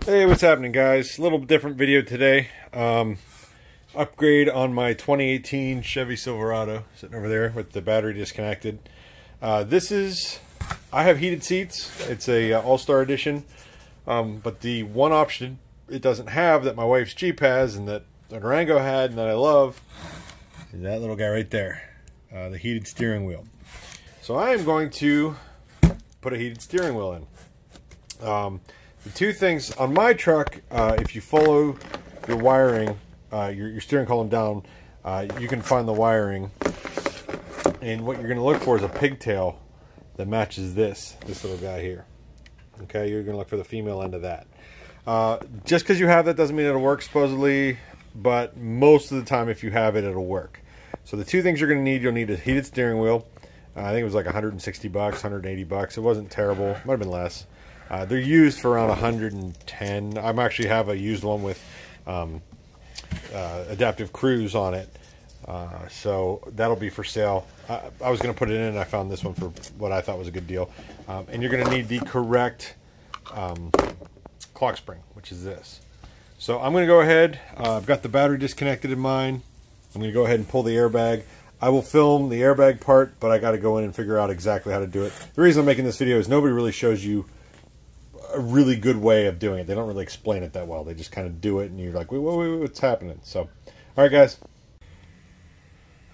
Hey, what's happening, guys? A little different video today. Upgrade on my 2018 Chevy Silverado, sitting over there with the battery disconnected. I have heated seats. It's a All-Star Edition, but the one option it doesn't have that my wife's Jeep has and that the Durango had and that I love is that little guy right there, the heated steering wheel. So I am going to put a heated steering wheel in. The two things on my truck, if you follow your wiring, your steering column down, you can find the wiring. And what you're going to look for is a pigtail that matches this little guy here. Okay, you're going to look for the female end of that. Just because you have that doesn't mean it'll work, supposedly, but most of the time if you have it, it'll work. So the two things you're going to need, you'll need a heated steering wheel. I think it was like 160 bucks, 180 bucks. It wasn't terrible. Might have been less. They're used for around 110. I actually have a used one with adaptive cruise on it. So that'll be for sale. I was going to put it in and I found this one for what I thought was a good deal. And you're going to need the correct clock spring, which is this. So I'm going to go ahead. I've got the battery disconnected in mine. I'm going to go ahead and pull the airbag. I will film the airbag part, but I got to go in and figure out exactly how to do it. The reason I'm making this video is nobody really shows you a really good way of doing it. They don't really explain it that well. They just kind of do it and you're like, wait, what's happening? So, all right, guys.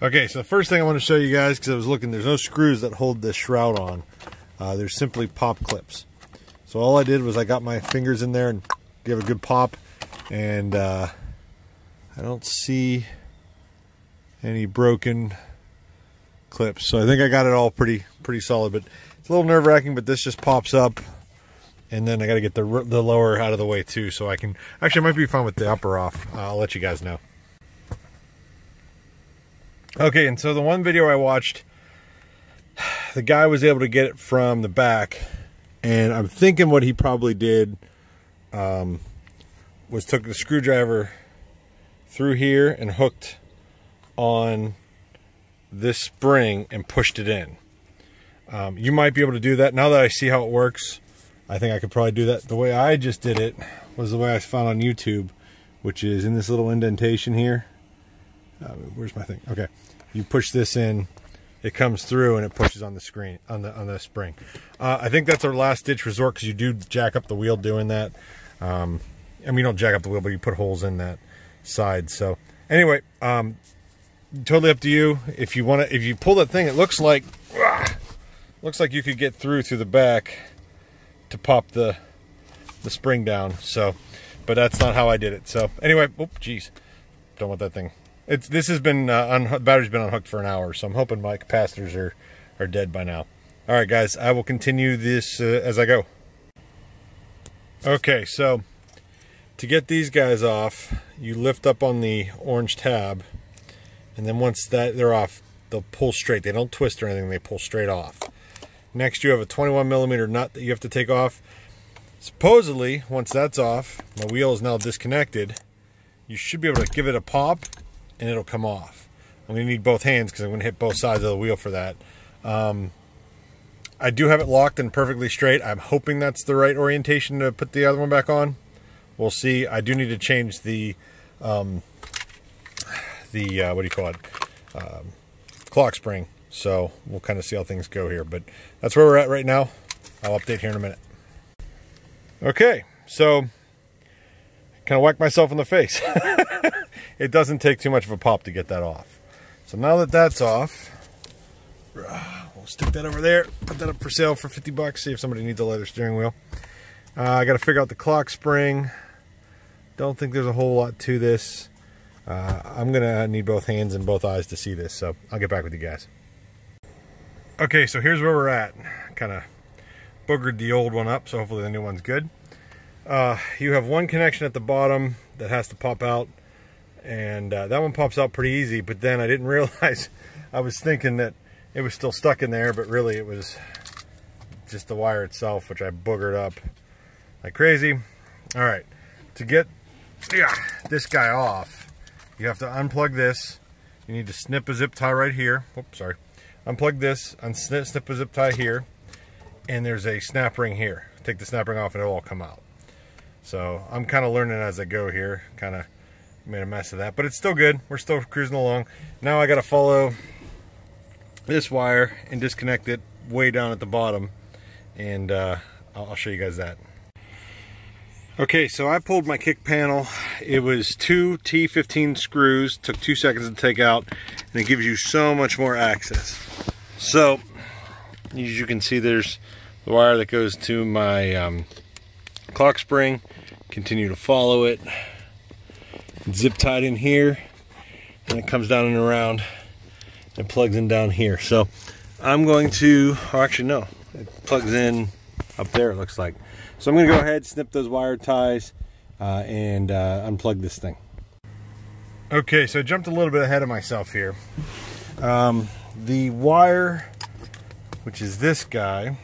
Okay, so the first thing I want to show you guys, because I was looking, there's no screws that hold this shroud on. There's simply pop clips. So all I did was I got my fingers in there and give a good pop, and I don't see any broken clips. So I think I got it all pretty solid, but it's a little nerve-wracking, but this just pops up. And then I got to get the lower out of the way too, so I can... Actually, I might be fine with the upper off. I'll let you guys know. Okay, and so the one video I watched, the guy was able to get it from the back, and I'm thinking what he probably did was took the screwdriver through here and hooked on this spring and pushed it in. You might be able to do that. Now that I see how it works, I think I could probably do that. The way I just did it was the way I found on YouTube, which is in this little indentation here. Where's my thing? Okay, you push this in, it comes through and it pushes on the screen, on the spring. I think that's our last ditch resort, because you do jack up the wheel doing that. I mean, you don't jack up the wheel, but you put holes in that side. So anyway, totally up to you. If you want to, if you pull that thing, it looks like you could get through the back to pop the spring down. So, but that's not how I did it. So anyway, oh geez, don't want that thing. This has been the battery's been unhooked for an hour, so I'm hoping my capacitors are dead by now. All right, guys, I will continue this as I go. Okay, so to get these guys off, you lift up on the orange tab, and then once they're off, they'll pull straight. They don't twist or anything; they pull straight off. Next, you have a 21mm nut that you have to take off. Supposedly, once that's off, my wheel is now disconnected. You should be able to give it a pop, and it'll come off. I'm going to need both hands because I'm going to hit both sides of the wheel for that. I do have it locked and perfectly straight. I'm hoping that's the right orientation to put the other one back on. We'll see. I do need to change the what do you call it? Clock spring. So we'll kind of see how things go here. But that's where we're at right now. I'll update here in a minute. Okay, so kind of whacked myself in the face. It doesn't take too much of a pop to get that off. So now that that's off, we'll stick that over there, put that up for sale for 50 bucks, see if somebody needs a leather steering wheel. I got to figure out the clock spring. Don't think there's a whole lot to this. I'm going to need both hands and both eyes to see this, so I'll get back with you guys. Okay, so here's where we're at. Kind of boogered the old one up, so hopefully the new one's good. You have one connection at the bottom that has to pop out, and that one pops out pretty easy, but then I didn't realize, I was thinking that it was still stuck in there, but really it was just the wire itself, which I boogered up like crazy. All right, to get this guy off, you have to unplug this. You need to snip a zip tie right here. Oops, sorry. Unplug this, snip a zip tie here, and there's a snap ring here. Take the snap ring off and it'll all come out. So I'm kind of learning as I go here. Kind of made a mess of that, but it's still good. We're still cruising along. Now I got to follow this wire and disconnect it way down at the bottom, and I'll show you guys that. Okay, so I pulled my kick panel. It was 2 T15 screws, took 2 seconds to take out, and it gives you so much more access. So, as you can see, there's the wire that goes to my clock spring. Continue to follow it. It's zip tied in here, and it comes down and around and plugs in down here. So I'm going to, oh actually no, it plugs in up there it looks like. So I'm going to go ahead, snip those wire ties, and unplug this thing. Okay, so I jumped a little bit ahead of myself here. The wire, which is this guy,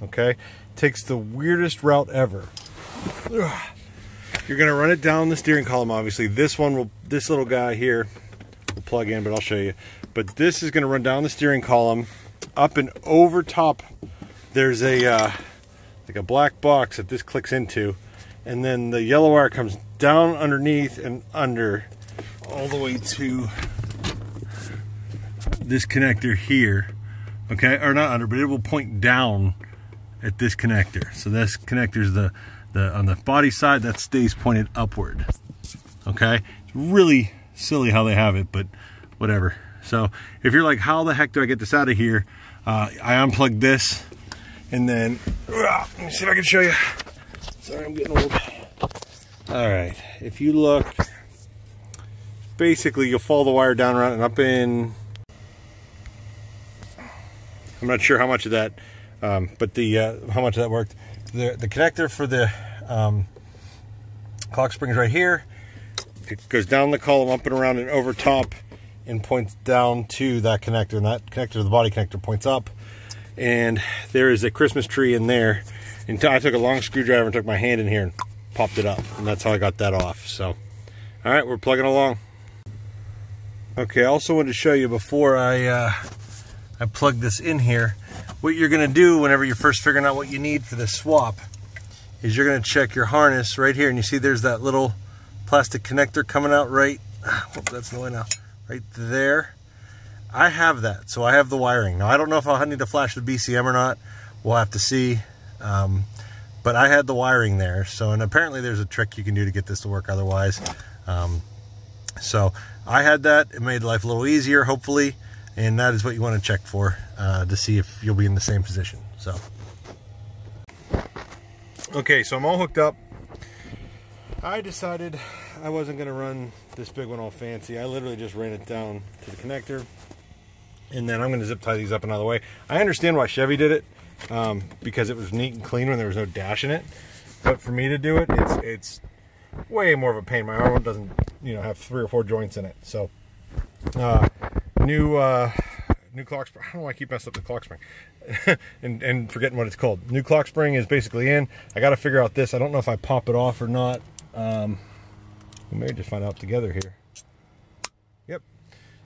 okay, takes the weirdest route ever. You're going to run it down the steering column, obviously. This little guy here will plug in, but I'll show you. But this is going to run down the steering column, up and over top. There's a like a black box that this clicks into, and then the yellow wire comes down underneath and under all the way to this connector here, okay, or not under, but it will point down at this connector. So this connector is the on the body side, that stays pointed upward, okay. It's really silly how they have it, but whatever. So if you're like, how the heck do I get this out of here, I unplugged this. And then, let me see if I can show you. Sorry, I'm getting old. All right, if you look, basically you'll follow the wire down around and up in, I'm not sure how much of that, but how much of that worked. The connector for the clock spring is right here. It goes down the column, up and around and over top, and points down to that connector. And that connector, the body connector, points up. And there is a Christmas tree in there. And I took a long screwdriver and took my hand in here and popped it up. And that's how I got that off. So, all right, we're plugging along. Okay, I also wanted to show you before I plug this in here, what you're gonna do whenever you're first figuring out what you need for this swap is you're gonna check your harness right here. And you see there's that little plastic connector coming out right, oh, that's the way now, right there. I have that, so I have the wiring. Now, I don't know if I'll need to flash the BCM or not. We'll have to see. But I had the wiring there. So, and apparently there's a trick you can do to get this to work otherwise. So I had that. It made life a little easier, hopefully. And that is what you want to check for to see if you'll be in the same position. So, okay, so I'm all hooked up. I decided I wasn't going to run this big one all fancy. I literally just ran it down to the connector. And then I'm going to zip tie these up another way. I understand why Chevy did it, because it was neat and clean when there was no dash in it. But for me to do it, it's way more of a pain. My arm doesn't, have 3 or 4 joints in it. So, new clock spring. I don't know why I keep messing up the clock spring and forgetting what it's called. New clock spring is basically in. I got to figure out this. I don't know if I pop it off or not. We may just find out together here. Yep.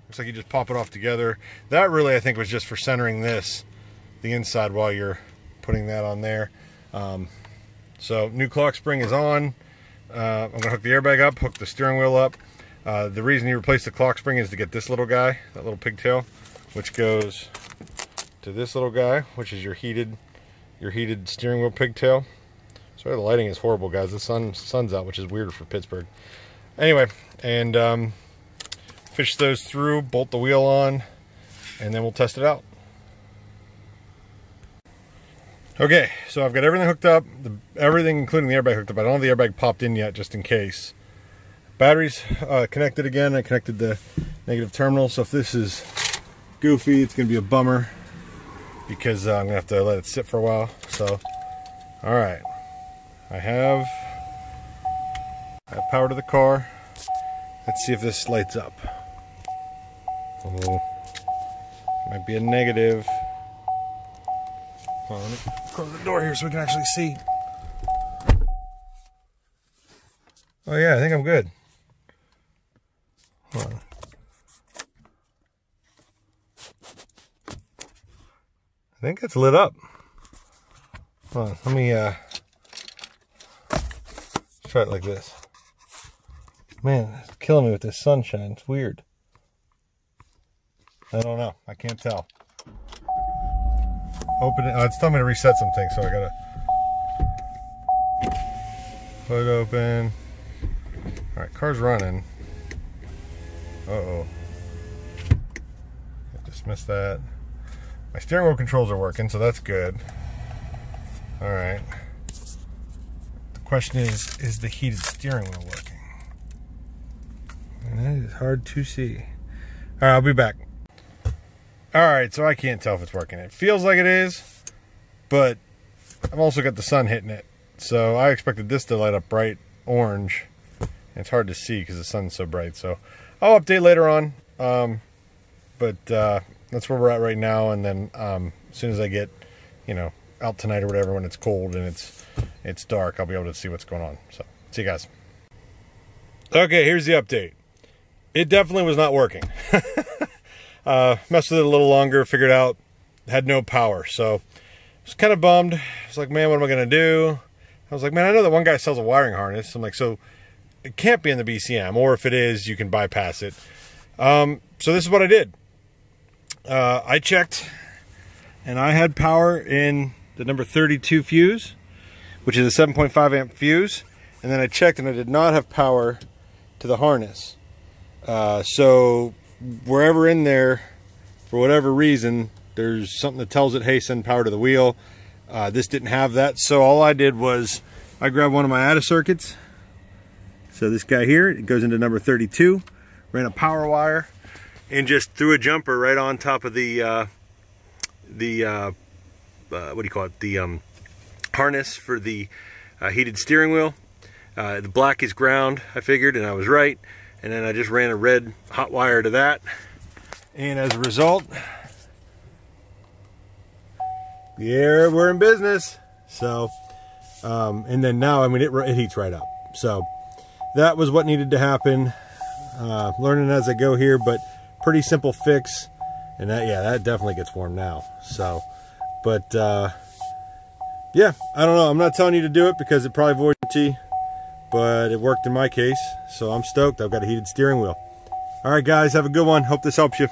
Looks like you just pop it off together. That really, I think, was just for centering the inside while you're putting that on there. So new clock spring is on. I'm gonna hook the airbag up, hook the steering wheel up. The reason you replace the clock spring is to get this little guy, that little pigtail, which goes to this little guy, which is your heated steering wheel pigtail. Sorry, the lighting is horrible, guys. The sun's out, which is weird for Pittsburgh. Anyway, and fish those through, bolt the wheel on, and then we'll test it out. Okay, so I've got everything hooked up, everything including the airbag hooked up. I don't have the airbag popped in yet, just in case. Batteries connected again. I connected the negative terminal, so if this is goofy, it's going to be a bummer because I'm going to have to let it sit for a while. So, all right, I have power to the car. Let's see if this lights up. Oh, might be a negative. Hold on, let me close the door here so we can actually see. Oh yeah, I think I'm good. Hold on. I think it's lit up. Hold on, let me try it like this. Man, it's killing me with this sunshine. It's weird. I don't know. I can't tell. Open it. It's telling me to reset some things, so I gotta put it open. Alright, car's running. Uh-oh. I just missed that. My steering wheel controls are working, so that's good. Alright. The question is the heated steering wheel working? And that is hard to see. Alright, I'll be back. Alright, so I can't tell if it's working. It feels like it is, but I've also got the sun hitting it. So I expected this to light up bright orange. It's hard to see because the sun's so bright. So I'll update later on. But that's where we're at right now. And then as soon as I get, you know, out tonight or whatever, when it's cold and it's dark, I'll be able to see what's going on. So see you guys. Okay, here's the update. It definitely was not working. Messed with it a little longer, figured out, had no power. So I was kind of bummed. I was like, man, what am I going to do? I was like, man, I know that one guy sells a wiring harness. I'm like, so it can't be in the BCM, or if it is, you can bypass it. So this is what I did. I checked, and I had power in the number 32 fuse, which is a 7.5 amp fuse. And then I checked, and I did not have power to the harness. So wherever in there, for whatever reason, there's something that tells it, hey, send power to the wheel. This didn't have that, so all I did was I grabbed one of my ATA circuits. So this guy here, it goes into number 32, ran a power wire, and just threw a jumper right on top of the what do you call it? The harness for the heated steering wheel. The black is ground, I figured, and I was right. And then I just ran a red hot wire to that. And as a result, yeah, we're in business. So, and then now, I mean, it heats right up. So that was what needed to happen. Learning as I go here, but pretty simple fix. And that, yeah, that definitely gets warm now. So, but yeah, I don't know. I'm not telling you to do it because it probably voids warranty, but it worked in my case. So I'm stoked. I've got a heated steering wheel. All right, guys, have a good one. Hope this helps you.